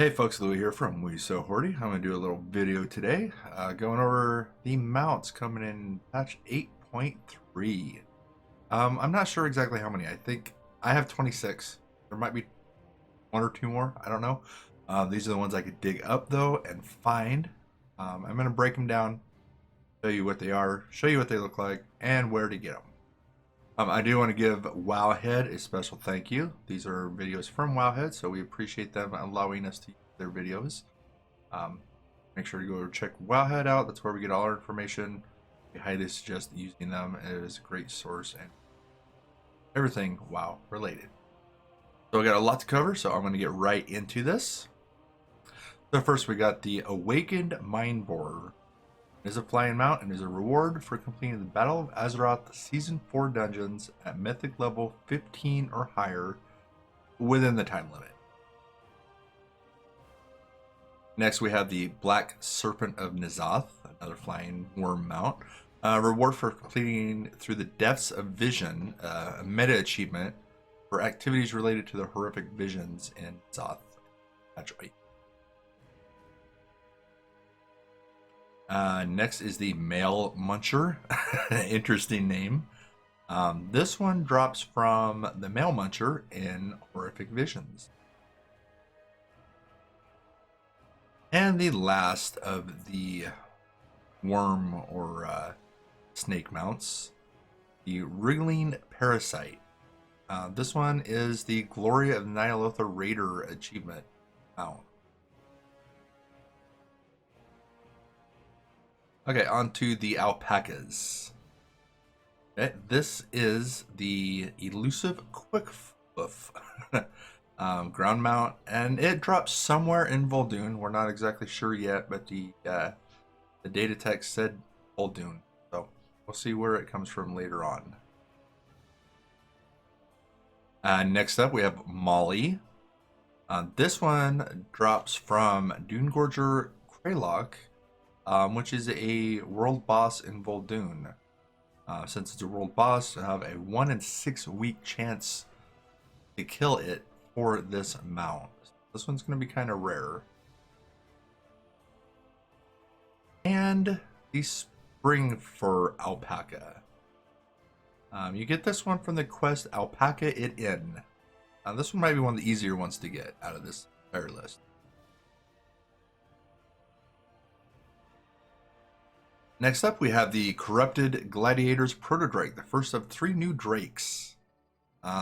Hey folks, Louis here from We So Horty. I'm going to do a little video today going over the mounts coming in patch 8.3. I'm not sure exactly how many. I think I have 26. There might be one or two more. I don't know. These are the ones I could dig up though and find. I'm going to break them down, show you what they are, show you what they look like, and where to get them. I do want to give Wowhead a special thank you. These are videos from Wowhead, so we appreciate them allowing us to use their videos. Um, Make sure to go check Wowhead out. That's where we get all our information. We highly suggest using them. It is a great source and everything WoW related. So we got a lot to cover, so I'm going to get right into this. So first we got the Awakened Mind Borer. It is a flying mount and is a reward for completing the Battle of Azeroth Season 4 dungeons at Mythic level 15 or higher within the time limit. Next we have the Black Serpent of N'Zoth, another flying worm mount. Reward for completing through the Depths of Vision, a meta achievement for activities related to the horrific visions in N'Zoth. Patch 8. Next is the Male Muncher. Interesting name. This one drops from the Male Muncher in Horrific Visions. And the last of the worm or snake mounts, the Wriggling Parasite. This one is the Glory of Ny'alotha Raider achievement mount. Okay, on to the alpacas. Okay, this is the Elusive Quickfoof ground mount, and it drops somewhere in Vol'dun. We're not exactly sure yet, but the data text said Vol'dun, so we'll see where it comes from later on. Next up, we have Molly. This one drops from Dunegorger Kraylock, which is a world boss in Vol'dun. Since it's a world boss, I have a 1 in 6 week chance to kill it for this mount. This one's going to be kind of rare. And the Spring Fur Alpaca. You get this one from the quest Alpaca It In. This one might be one of the easier ones to get out of this entire list. Next up, we have the Corrupted Gladiators Protodrake, the first of 3 new drakes.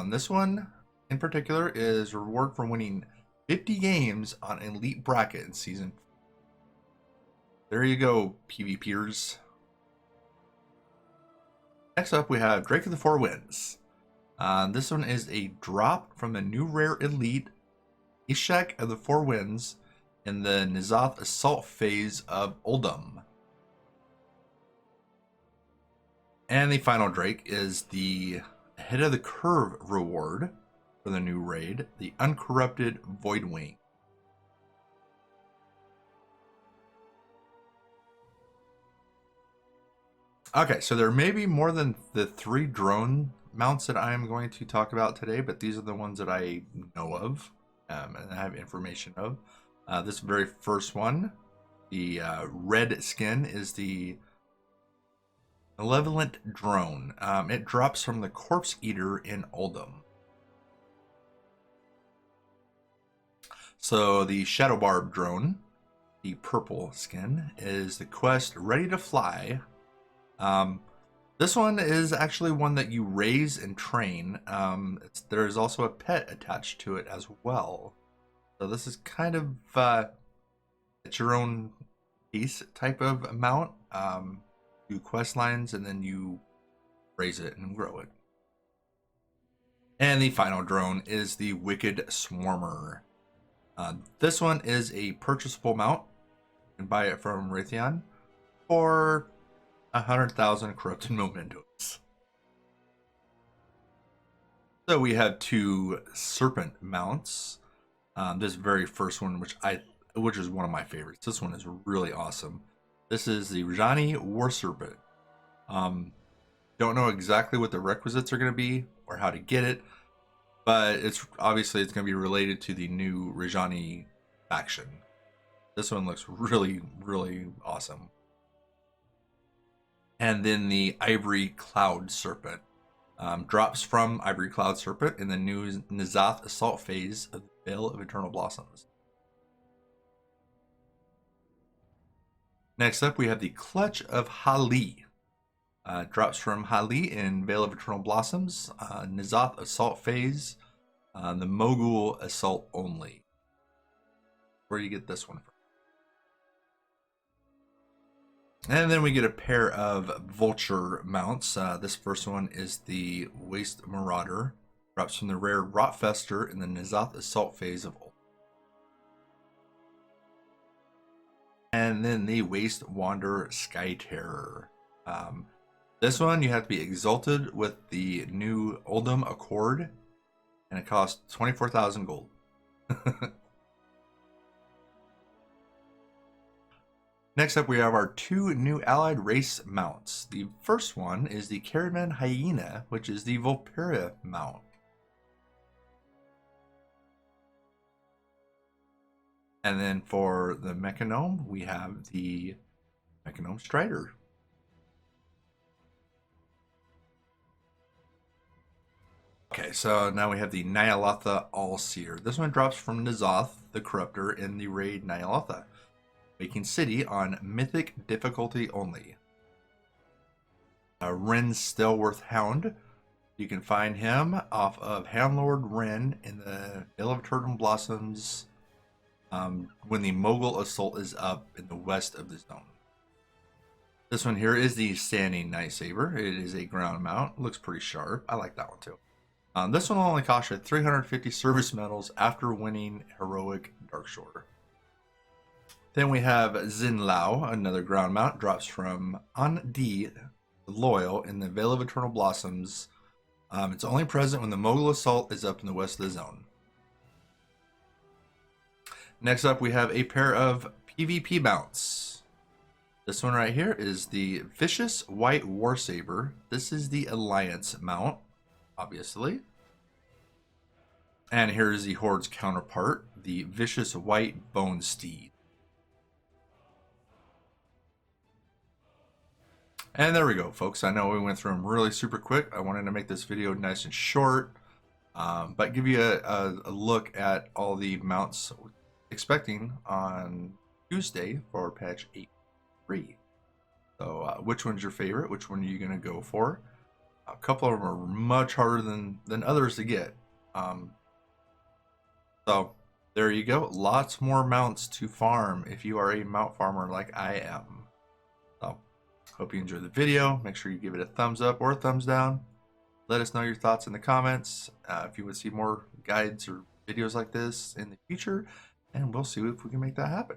This one, in particular, is a reward for winning 50 games on Elite Bracket in Season 4. There you go, PvPers. Next up, we have Drake of the Four Winds. This one is a drop from the new rare Elite Ishak of the Four Winds in the N'Zoth Assault phase of Uldum. And the final Drake is the Ahead of the Curve reward for the new raid, the Uncorrupted Voidwing. Okay, so there may be more than the 3 drone mounts that I am going to talk about today, but these are the ones that I know of and I have information of. This very first one, the red skin, is the Malevolent Drone. It drops from the Corpse Eater in Uldum. So the Shadow Barb Drone, the purple skin, is the quest Ready to Fly. This one is actually one that you raise and train. There is also a pet attached to it as well. So this is kind of it's your own piece type of mount. Do quest lines and then you raise it and grow it. And the final drone is the Wicked Swarmer. This one is a purchasable mount. You can buy it from Raytheon for 100,000 corrupted mementos. So we have 2 serpent mounts. This very first one, which is one of my favorites. This one is really awesome. This is the Rajani War Serpent. Don't know exactly what the requisites are going to be or how to get it, but it's obviously going to be related to the new Rajani faction. This one looks really, really awesome. And then the Ivory Cloud Serpent. Drops from Ivory Cloud Serpent in the new N'Zoth Assault phase of the Veil of Eternal Blossoms. Next up, we have the Clutch of Hali. Drops from Hali in Veil of Eternal Blossoms, N'Zoth Assault phase, the Mogul Assault only. Where do you get this one from? And then we get a pair of Vulture mounts. This first one is the Waste Marauder. Drops from the rare Rotfester in the N'Zoth Assault phase of Ult. And then the Waste Wanderer Sky Terror. This one you have to be exalted with the new Oldham Accord, and it costs 24,000 gold. Next up, we have our two new allied race mounts. The first one is the Caravan Hyena, which is the Volpera mount. And then for the Mechanome, we have the Mechanome Strider. Okay, so now we have the Ny'alotha All-Seer. This one drops from N'Zoth, the Corruptor, in the raid Ny'alotha, making city on mythic difficulty only. Ren Stelworth Hound. You can find him off of Houndlord Ren in the Veil of Eternal Blossoms when the Mogul Assault is up in the west of the zone. This one here is the Standing Night Saber. It is a ground mount. Looks pretty sharp. I like that one too. This one will only cost you 350 service medals after winning Heroic Darkshore. Then we have Xin Lao, another ground mount. Drops from Andi Loyal in the Veil of Eternal Blossoms. It's only present when the Mogul Assault is up in the west of the zone. Next up, we have a pair of PvP mounts. This one right here is the Vicious White Warsaber. This is the Alliance mount, obviously. And here is the Horde's counterpart, the Vicious White Bone Steed. And there we go, folks. I know we went through them really super quick. I wanted to make this video nice and short, but give you a look at all the mounts expecting on Tuesday for patch 8.3. So which one's your favorite? Which one are you going to go for? A couple of them are much harder than others to get. So there you go. Lots more mounts to farm if you are a mount farmer like I am. So hope you enjoyed the video. Make sure you give it a thumbs up or a thumbs down. Let us know your thoughts in the comments. If you would see more guides or videos like this in the future, and we'll see if we can make that happen.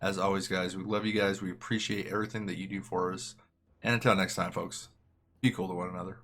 As always, guys, we love you guys. We appreciate everything that you do for us. And until next time, folks, be cool to one another.